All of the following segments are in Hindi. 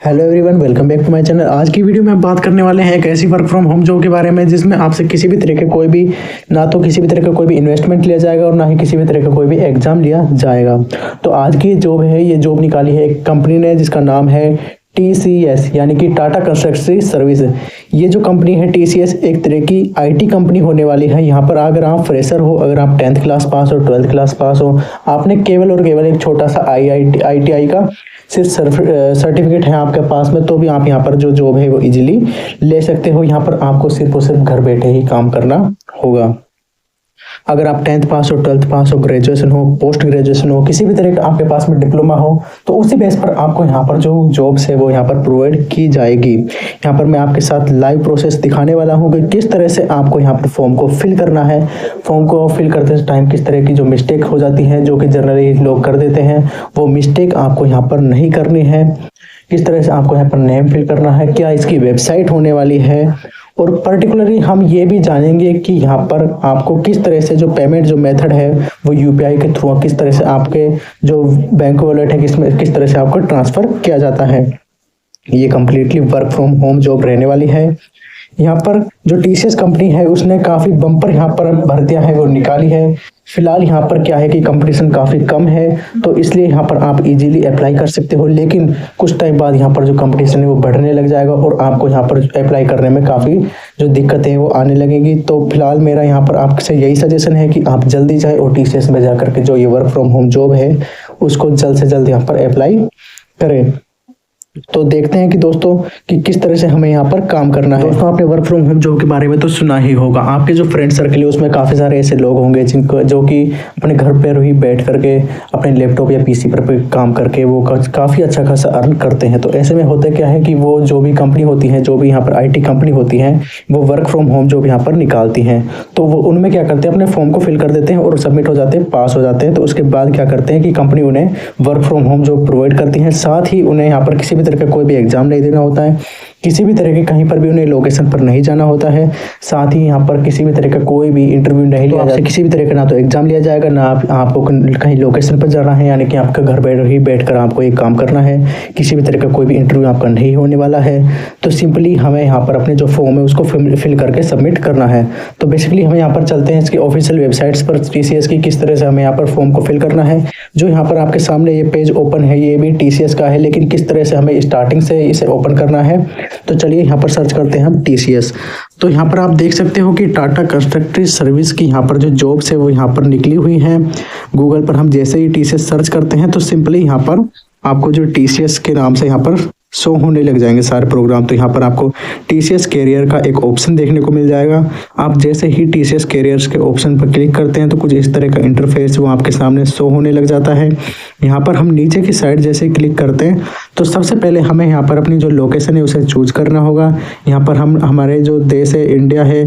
Hello everyone, welcome back to my channel. आज की वीडियो में बात करने वाले हैं एक ऐसी वर्क फ्रॉम होम जॉब के बारे में जिसमें आपसे किसी भी तरह के कोई भी ना तो किसी भी तरह का कोई भी इन्वेस्टमेंट लिया जाएगा और ना ही किसी भी तरह का कोई भी एग्जाम लिया जाएगा। तो आज की जॉब है, ये जॉब निकाली है एक कंपनी ने जिसका नाम है TCS यानी कि टाटा कंसल्टेंसी सर्विस। ये जो कंपनी है TCS एक तरह की IT कंपनी होने वाली है। यहाँ पर अगर आप फ्रेशर हो, अगर आप 10th क्लास पास हो, 12th क्लास पास हो, आपने केवल और केवल एक छोटा सा ITI का सिर्फ सर्टिफिकेट है आपके पास में, तो भी आप यहाँ पर जो जॉब है वो इजीली ले सकते हो। यहाँ पर आपको सिर्फ और सिर्फ घर बैठे ही काम करना होगा। अगर आप 10th पास हो, 12th पास हो, ग्रेजुएशन हो, पोस्ट ग्रेजुएशन हो, किसी भी तरह का आपके पास में डिप्लोमा हो, तो उसी बेस पर आपको यहाँ पर जो जॉब्स है वो यहाँ पर प्रोवाइड की जाएगी। यहाँ पर मैं आपके साथ लाइव प्रोसेस दिखाने वाला हूँ कि किस तरह से आपको यहाँ पर फॉर्म को फिल करना है। फॉर्म को फिल करते टाइम किस तरह की जो मिस्टेक हो जाती है, जो कि जनरली लोग कर देते हैं, वो मिस्टेक आपको यहाँ पर नहीं करनी है। किस तरह से आपको यहाँ पर नेम फिल करना है, क्या इसकी वेबसाइट होने वाली है, और पर्टिकुलरली हम ये भी जानेंगे कि यहाँ पर आपको किस तरह से जो पेमेंट जो मेथड है वो UPI के थ्रू किस तरह से आपके जो बैंक वॉलेट है किस तरह से आपको ट्रांसफ़र किया जाता है। ये completely work from home job रहने वाली है। यहाँ पर जो TCS कंपनी है उसने काफ़ी बम्पर यहाँ पर भर्तियाँ है वो निकाली है। फिलहाल यहाँ पर क्या है कि कंपटीशन काफ़ी कम है, तो इसलिए यहाँ पर आप इजीली अप्लाई कर सकते हो। लेकिन कुछ टाइम बाद यहाँ पर जो कंपटीशन है वो बढ़ने लग जाएगा और आपको यहाँ पर अप्लाई करने में काफ़ी जो दिक्कतें हैं वो आने लगेंगी। तो फिलहाल मेरा यहाँ पर आपसे यही सजेशन है कि आप जल्दी जाए और TCS में जा करके जो ये वर्क फ्रॉम होम जॉब है उसको जल्द से जल्द यहाँ पर अप्लाई करें। तो देखते हैं कि दोस्तों कि किस तरह से हमें यहाँ पर काम करना है। दोस्तों, आपने वर्क फ्रॉम होम जॉब के बारे में तो सुना ही होगा। आपके जो फ्रेंड सर्कल है उसमें काफ़ी सारे ऐसे लोग होंगे जिनको जो कि अपने घर पर ही बैठ करके अपने लैपटॉप या PC पर काम करके वो काफ़ी अच्छा खासा अर्न करते हैं। तो ऐसे में होता क्या है कि वो जो भी कंपनी होती है, जो भी यहाँ पर IT कंपनी होती है, वो वर्क फ्रॉम होम जॉब यहाँ पर निकालती हैं। तो वो उनमें क्या करते हैं, अपने फॉर्म को फिल कर देते हैं और सबमिट हो जाते हैं, पास हो जाते हैं। तो उसके बाद क्या करते हैं कि कंपनी उन्हें work from home job provide करती है। साथ ही उन्हें यहाँ पर किसी भी तरह का कोई भी एग्जाम नहीं देना होता है, किसी भी तरह के कहीं पर भी उन्हें लोकेशन पर नहीं जाना होता है। साथ ही यहाँ पर किसी भी तरह का कोई भी इंटरव्यू नहीं लिया जाता, किसी भी तरह का ना तो एग्जाम लिया जाएगा, ना आपको कहीं लोकेशन पर जाना है, यानी कि आपका घर बैठ कर आपको एक काम करना है। किसी भी तरह का कोई भी इंटरव्यू आपका नहीं होने वाला है। तो सिंपली हमें यहाँ पर अपने जो फॉर्म है उसको फिल करके सबमिट करना है। तो बेसिकली हम यहाँ पर चलते हैं इसकी ऑफिशियल वेबसाइट्स पर, TCS की, किस तरह से हमें यहाँ पर फॉर्म को फिल करना है। जो यहाँ पर आपके सामने ये पेज ओपन है, ये भी TCS का है, लेकिन किस तरह से हमें स्टार्टिंग से इसे ओपन करना है। तो चलिए यहाँ पर सर्च करते हैं हम TCS। तो यहाँ पर आप देख सकते हो कि टाटा कंसल्टेंसी सर्विस की यहाँ पर जो जॉब्स है वो यहाँ पर निकली हुई हैं। गूगल पर हम जैसे ही TCS सर्च करते हैं तो सिंपली यहाँ पर आपको जो TCS के नाम से यहाँ पर शो होने लग जाएंगे सारे प्रोग्राम। तो यहाँ पर आपको TCS कैरियर का एक ऑप्शन देखने को मिल जाएगा। आप जैसे ही TCS कैरियर्स के ऑप्शन पर क्लिक करते हैं तो कुछ इस तरह का इंटरफेस वो आपके सामने शो होने लग जाता है। यहाँ पर हम नीचे की साइड जैसे ही क्लिक करते हैं तो सबसे पहले हमें यहाँ पर अपनी जो लोकेशन है उसे चूज करना होगा। यहाँ पर हम हमारे जो देश है, इंडिया है,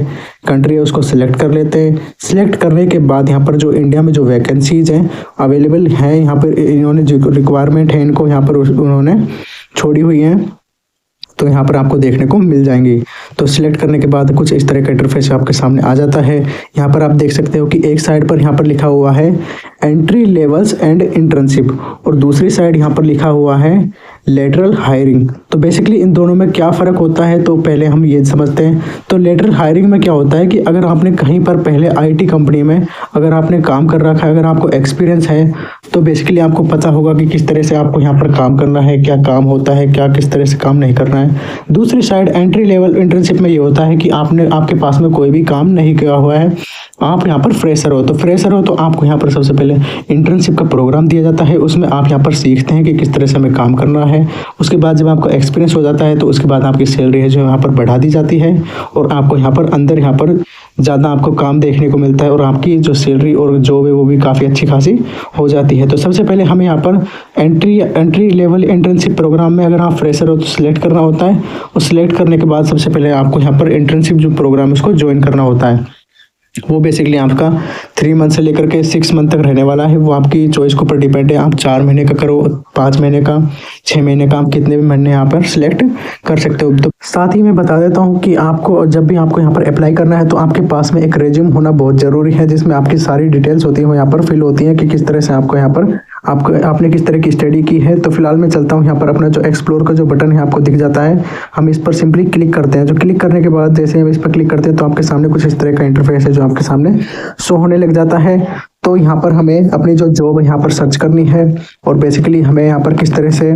कंट्री है, उसको सिलेक्ट कर लेते हैं। सिलेक्ट करने के बाद यहाँ पर जो इंडिया में जो वैकेंसीज हैं अवेलेबल हैं, यहाँ पर इन्होंने जो रिक्वायरमेंट है इनको यहाँ पर उन्होंने छोड़ी हुई हैं, तो यहाँ पर आपको देखने को मिल जाएंगी। तो सिलेक्ट करने के बाद कुछ इस तरह का इंटरफेस आपके सामने आ जाता है। यहाँ पर आप देख सकते हो कि एक साइड पर यहाँ पर लिखा हुआ है एंट्री लेवल्स एंड इंटर्नशिप और दूसरी साइड यहाँ पर लिखा हुआ है लेटरल हायरिंग। तो बेसिकली इन दोनों में क्या फ़र्क होता है, तो पहले हम ये समझते हैं। तो लेटरल हायरिंग में क्या होता है कि अगर आपने कहीं पर पहले IT कंपनी में अगर आपने काम कर रखा है, अगर आपको एक्सपीरियंस है, तो बेसिकली आपको पता होगा कि किस तरह से आपको यहाँ पर काम करना है, क्या काम होता है, क्या किस तरह से काम नहीं करना है। दूसरी साइड एंट्री लेवल इंटर्नशिप में ये होता है कि आपके पास में कोई भी काम नहीं किया हुआ है, आप यहाँ पर फ्रेशर हो। तो आपको यहाँ पर सबसे पहले इंटर्नशिप का प्रोग्राम दिया जाता है, उसमें आप यहाँ पर सीखते हैं कि किस तरह से हमें काम करना है। उसके बाद जब आपका एक्सपीरियंस हो जाता है तो उसके बाद आपकी सैलरी है जो यहाँ पर बढ़ा दी जाती है और आपको यहाँ पर ज़्यादा आपको काम देखने को मिलता है और आपकी जो सैलरी और जॉब है वो भी काफ़ी अच्छी खासी हो जाती है। तो सबसे पहले हमें यहाँ पर एंट्री लेवल इंटर्नशिप प्रोग्राम में अगर आप फ्रेशर हो तो सिलेक्ट करना होता है और सिलेक्ट करने के बाद सबसे पहले आपको यहाँ पर इंटर्नशिप जो प्रोग्राम है उसको ज्वाइन करना होता है। वो बेसिकली आपका 3 मंथ से लेकर के 6 मंथ तक रहने वाला है। वो आपकी चॉइस के ऊपर डिपेंड है, आप 4 महीने का करो, 5 महीने का, 6 महीने का, आप कितने भी महीने यहाँ पर सिलेक्ट कर सकते हो। तो साथ ही मैं बता देता हूँ कि आपको जब भी आपको यहाँ पर अप्लाई करना है तो आपके पास में एक रेज्यूम होना बहुत ज़रूरी है, जिसमें आपकी सारी डिटेल्स होती हैं वो यहाँ पर फिल होती हैं कि किस तरह से आपको यहाँ पर आपने किस तरह की स्टडी की है। तो फिलहाल मैं चलता हूँ यहाँ पर, अपना जो एक्सप्लोर का जो बटन है आपको दिख जाता है, हम इस पर सिंपली क्लिक करते हैं। जो क्लिक करने के बाद जैसे हम इस पर क्लिक करते हैं तो आपके सामने कुछ इस तरह का इंटरफेस है जो आपके सामने शो होने लग जाता है। तो यहाँ पर हमें अपनी जो जॉब है यहाँ पर सर्च करनी है और बेसिकली हमें यहाँ पर किस तरह से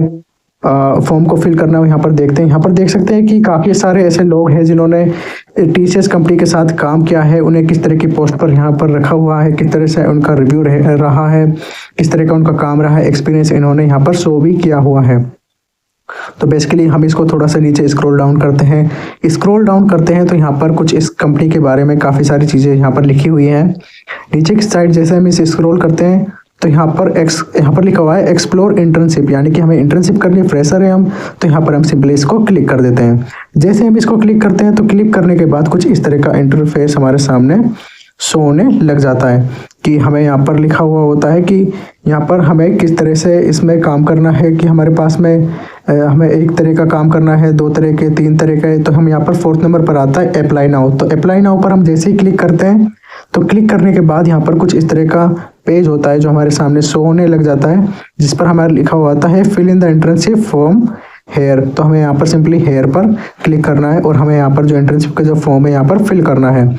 फॉर्म को फिल करना है यहाँ पर देखते हैं। यहाँ पर देख सकते हैं कि काफ़ी सारे ऐसे लोग हैं जिन्होंने टीसीएस कंपनी के साथ काम किया है, उन्हें किस तरह की पोस्ट पर यहाँ पर रखा हुआ है, किस तरह से उनका रिव्यू रहा है, किस तरह का उनका काम रहा है, एक्सपीरियंस इन्होंने यहाँ पर शो भी किया हुआ है। तो बेसिकली हम इसको थोड़ा सा नीचे स्क्रॉल डाउन करते हैं तो यहाँ पर कुछ इस कंपनी के बारे में काफ़ी सारी चीज़ें यहाँ पर लिखी हुई हैं। नीचे की साइड जैसे हम इसे स्क्रॉल करते हैं तो यहाँ पर लिखा हुआ है एक्सप्लोर इंटर्नशिप, यानी कि हमें इंटर्नशिप करनी है, फ्रेशर है हम, तो यहाँ पर हम सिंपली इसको क्लिक कर देते हैं। जैसे हम इसको क्लिक करते हैं तो क्लिक करने के बाद कुछ इस तरह का इंटरफेस हमारे सामने शो होने लग जाता है कि हमें यहाँ पर लिखा हुआ होता है कि यहाँ पर हमें किस तरह से इसमें काम करना है, कि हमारे पास में हमें एक तरह का काम करना है, 2 तरह के, 3 तरह के। तो हम यहाँ पर 4th नंबर पर आता है अप्लाई नाउ। तो अप्लाई नाउ पर हम जैसे ही क्लिक करते हैं तो क्लिक करने के बाद यहाँ पर कुछ इस तरह का पेज होता है जो हमारे सामने शो होने लग जाता है, जिस पर हमारा लिखा हुआ होता है fill in the internship form here. तो हमें यहाँ पर सिंपली हेयर पर क्लिक करना है और हमें यहाँ पर जो इंटर्नशिप का जो फॉर्म है यहाँ पर फिल करना है।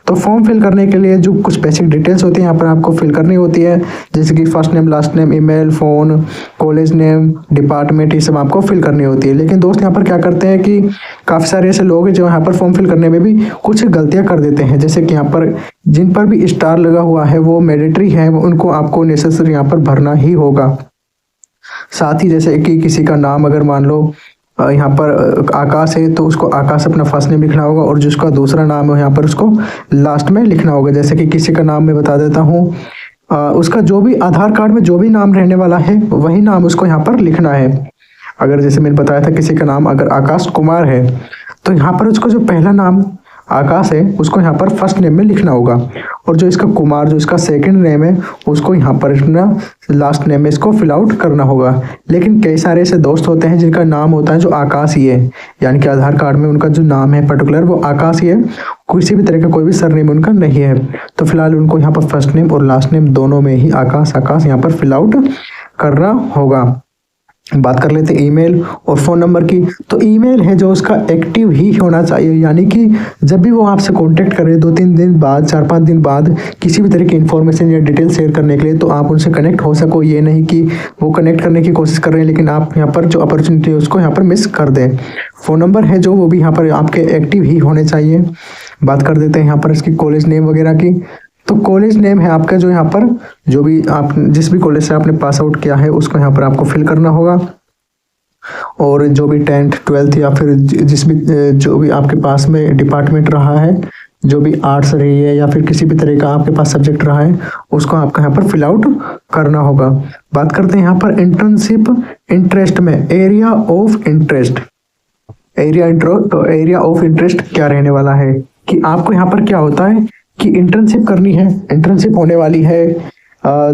तो फॉर्म फिल करने के लिए जो कुछ बेसिक डिटेल्स होती हैं यहाँ पर आपको फिल करनी होती है, जैसे कि first name, last name, email, phone, college name, department, ये सब आपको फिल करनी होती है। लेकिन दोस्त यहाँ पर क्या करते हैं कि काफ़ी सारे ऐसे लोग हैं जो यहाँ पर फॉर्म फिल करने में भी कुछ गलतियाँ कर देते हैं, जैसे कि यहाँ पर जिन पर भी स्टार लगा हुआ है वो मैंडेटरी है, उनको आपको नेसेसरी यहाँ पर भरना ही होगा। साथ ही जैसे कि किसी का नाम अगर मान लो यहाँ पर आकाश है तो उसको आकाश अपना फर्स्ट नेम लिखना होगा और जिसका दूसरा नाम है यहाँ पर उसको लास्ट में लिखना होगा। जैसे कि किसी का नाम मैं बता देता हूँ, उसका जो भी आधार कार्ड में जो भी नाम रहने वाला है वही नाम उसको यहाँ पर लिखना है। अगर जैसे मैंने बताया था किसी का नाम अगर आकाश कुमार है तो यहाँ पर उसको जो पहला नाम आकाश है उसको यहाँ पर फर्स्ट नेम में लिखना होगा, और जो इसका कुमार जो इसका सेकंड नेम है उसको यहाँ पर अपना लास्ट नेम में इसको फिल आउट करना होगा। लेकिन कई सारे ऐसे दोस्त होते हैं जिनका नाम होता है जो आकाश ही है, यानी कि आधार कार्ड में उनका जो नाम है पर्टिकुलर वो आकाश ही है, किसी भी तरह का कोई भी सरनेम उनका नहीं है। तो फिलहाल उनको यहाँ पर फर्स्ट नेम और लास्ट नेम दोनों में ही आकाश यहाँ पर फिल आउट करना होगा। बात कर लेते हैं ईमेल और फ़ोन नंबर की। तो ईमेल है जो उसका एक्टिव ही होना चाहिए, यानी कि जब भी वो आपसे कांटेक्ट करे 2-3 दिन बाद, 4-5 दिन बाद किसी भी तरह की इन्फॉर्मेशन या डिटेल शेयर करने के लिए, तो आप उनसे कनेक्ट हो सको। ये नहीं कि वो कनेक्ट करने की कोशिश कर रहे हैं लेकिन आप यहाँ पर जो अपॉर्चुनिटी है उसको यहाँ पर मिस कर दें। फ़ोन नंबर है जो वो भी यहाँ पर आपके एक्टिव ही होने चाहिए। बात कर देते हैं यहाँ पर इसकी कॉलेज नेम वगैरह की। तो कॉलेज नेम है आपका जो यहाँ पर जो भी आप जिस भी कॉलेज से आपने पास आउट किया है उसको यहाँ पर आपको फिल करना होगा, और जो भी 10th 12th या फिर जो भी आपके पास में डिपार्टमेंट रहा है, जो भी आर्ट्स रही है या फिर किसी भी तरह का आपके पास सब्जेक्ट रहा है उसको आपको यहाँ पर फिल आउट करना होगा। बात करते हैं यहाँ पर इंटर्नशिप इंटरेस्ट में एरिया ऑफ इंटरेस्ट। तो एरिया ऑफ इंटरेस्ट क्या रहने वाला है कि आपको यहाँ पर क्या होता है कि इंटर्नशिप करनी है, इंटर्नशिप होने वाली है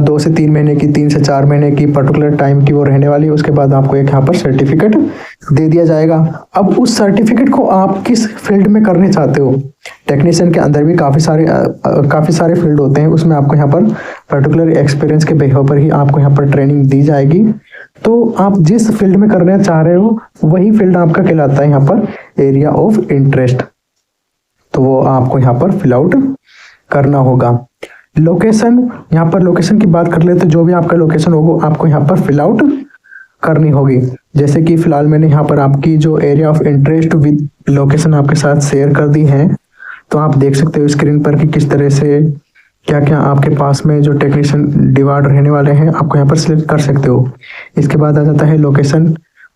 2 से 3 महीने की, 3 से 4 महीने की पर्टिकुलर टाइम की वो रहने वाली है। उसके बाद आपको एक यहाँ पर सर्टिफिकेट दे दिया जाएगा। अब उस सर्टिफिकेट को आप किस फील्ड में करने चाहते हो, टेक्नीशियन के अंदर भी काफ़ी सारे फील्ड होते हैं, उसमें आपको यहाँ पर पर्टिकुलर एक्सपीरियंस के बेसिस पर ही आपको यहाँ पर ट्रेनिंग दी जाएगी। तो आप जिस फील्ड में करना चाह रहे हो वही फील्ड आपका कहलाता है यहाँ पर एरिया ऑफ इंटरेस्ट। तो वो आपको यहाँ पर फिल आउट करना होगा। लोकेशन, यहाँ पर लोकेशन की बात कर ले तो जो भी आपका लोकेशन होगा आपको यहाँ पर फिल आउट करनी होगी। जैसे कि फिलहाल मैंने यहाँ पर आपकी जो area of interest with location आपके साथ शेयर कर दी है, तो आप देख सकते हो स्क्रीन पर कि किस तरह से क्या क्या आपके पास में जो टेक्नीशियन डिवाइड रहने वाले हैं आपको यहाँ पर सिलेक्ट कर सकते हो। इसके बाद आ जाता है लोकेशन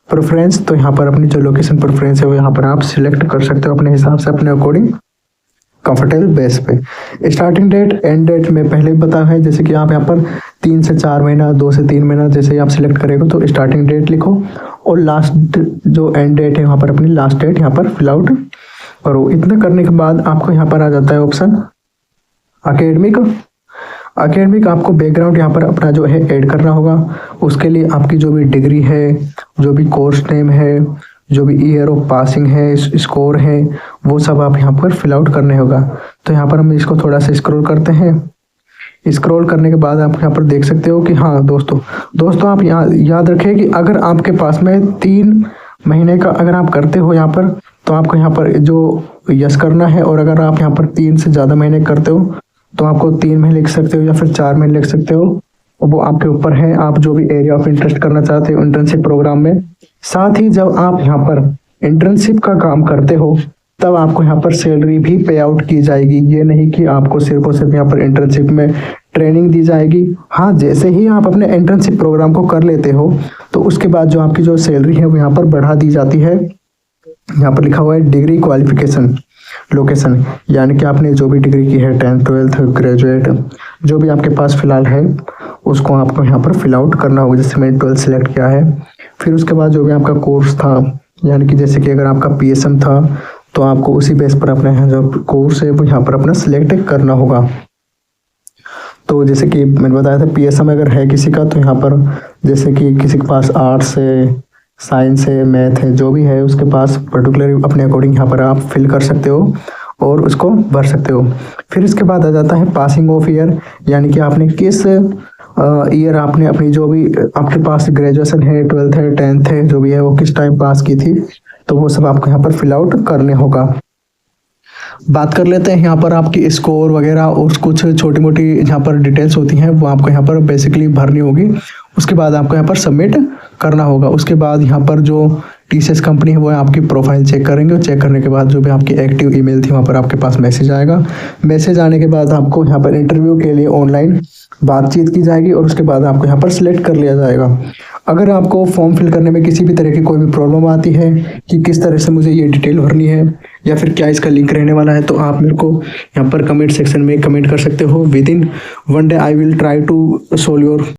प्रेफरेंस। तो यहाँ पर अपनी जो लोकेशन प्रेफरेंस है वो यहाँ पर आप सिलेक्ट कर सकते हो अपने हिसाब से, अपने अकॉर्डिंग कंफर्टेबल बेस पे। स्टार्टिंग डेट एंड डेट में पहले ही बताया है, जैसे कि आप यहाँ पर 3 से 4 महीना, 2 से 3 महीना जैसे ही आप सिलेक्ट करेंगे तो स्टार्टिंग डेट लिखो, और लास्ट जो एंड डेट है वहाँ पर अपनी लास्ट डेट यहाँ पर फिल आउट करो। इतना करने के बाद आपको यहाँ पर आ जाता है ऑप्शन अकेडमिक आपको बैकग्राउंड यहाँ पर अपना जो है ऐड करना होगा। उसके लिए आपकी जो भी डिग्री है, जो भी कोर्स नेम है, जो भी ईयर ऑफ पासिंग है, स्कोर है, वो सब आप यहाँ पर फिल आउट करने होगा। तो यहाँ पर हम इसको थोड़ा सा स्क्रॉल करते हैं। स्क्रॉल करने के बाद आप यहाँ पर देख सकते हो कि हाँ दोस्तों आप याद रखें कि अगर आपके पास में 3 महीने का अगर आप करते हो यहाँ पर, तो आपको यहाँ पर जो यस करना है। और अगर आप यहाँ पर 3 से ज़्यादा महीने करते हो तो आपको 3 महीने लिख सकते हो या फिर 4 महीने लिख सकते हो। वो आपके ऊपर है, आप जो भी एरिया ऑफ इंटरेस्ट करना चाहते हो इंटर्नशिप प्रोग्राम में। साथ ही जब आप यहाँ पर इंटर्नशिप का काम करते हो तब आपको यहाँ पर सैलरी भी पे आउट की जाएगी। ये नहीं कि आपको सिर्फ और सिर्फ यहाँ पर इंटर्नशिप में ट्रेनिंग दी जाएगी। हाँ, जैसे ही आप अपने इंटर्नशिप प्रोग्राम को कर लेते हो तो उसके बाद जो आपकी जो सैलरी है वो यहाँ पर बढ़ा दी जाती है। यहाँ पर लिखा हुआ है डिग्री क्वालिफिकेशन लोकेशन, यानी कि आपने जो भी डिग्री की है 10th 12th ग्रेजुएट जो भी आपके पास फिलहाल है उसको आपको यहाँ पर फिल आउट करना होगा। जैसे मैंने 12th सेलेक्ट किया है। फिर उसके बाद जो भी आपका कोर्स था, यानी कि जैसे कि अगर आपका PSM था तो आपको उसी बेस पर अपना जो कोर्स है वो यहाँ पर अपना सिलेक्ट करना होगा। तो जैसे कि मैंने बताया था PSM अगर है किसी का तो यहाँ पर जैसे कि किसी के पास आर्ट्स है, साइंस है, मैथ है, जो भी है उसके पास पर्टिकुलर अपने अकॉर्डिंग यहाँ पर आप फिल कर सकते हो और उसको भर सकते हो। फिर इसके बाद आ जाता है पासिंग ऑफ ईयर, यानी कि आपने किस ईयर आपने अपनी जो भी आपके पास ग्रेजुएशन है, 12th है, 10th है, जो भी है वो किस टाइम पास की थी, तो वो सब आपको यहाँ पर फिल आउट करने होगा। बात कर लेते हैं यहाँ पर आपकी स्कोर वगैरह और कुछ छोटी मोटी यहाँ पर डिटेल्स होती हैं, वो आपको यहाँ पर बेसिकली भरनी होगी। उसके बाद आपको यहाँ पर सबमिट करना होगा। उसके बाद यहाँ पर जो TCS कंपनी है वो आपकी प्रोफाइल चेक करेंगे और चेक करने के बाद जो भी आपकी एक्टिव ईमेल थी वहाँ पर आपके पास मैसेज आएगा। मैसेज आने के बाद आपको यहाँ पर इंटरव्यू के लिए ऑनलाइन बातचीत की जाएगी और उसके बाद आपको यहाँ पर सिलेक्ट कर लिया जाएगा। अगर आपको फॉर्म फिल करने में किसी भी तरह की कोई भी प्रॉब्लम आती है कि किस तरह से मुझे ये डिटेल भरनी है या फिर क्या इसका लिंक रहने वाला है, तो आप मेरे को यहाँ पर कमेंट सेक्शन में कमेंट कर सकते हो। With in 1 day I will try to solve your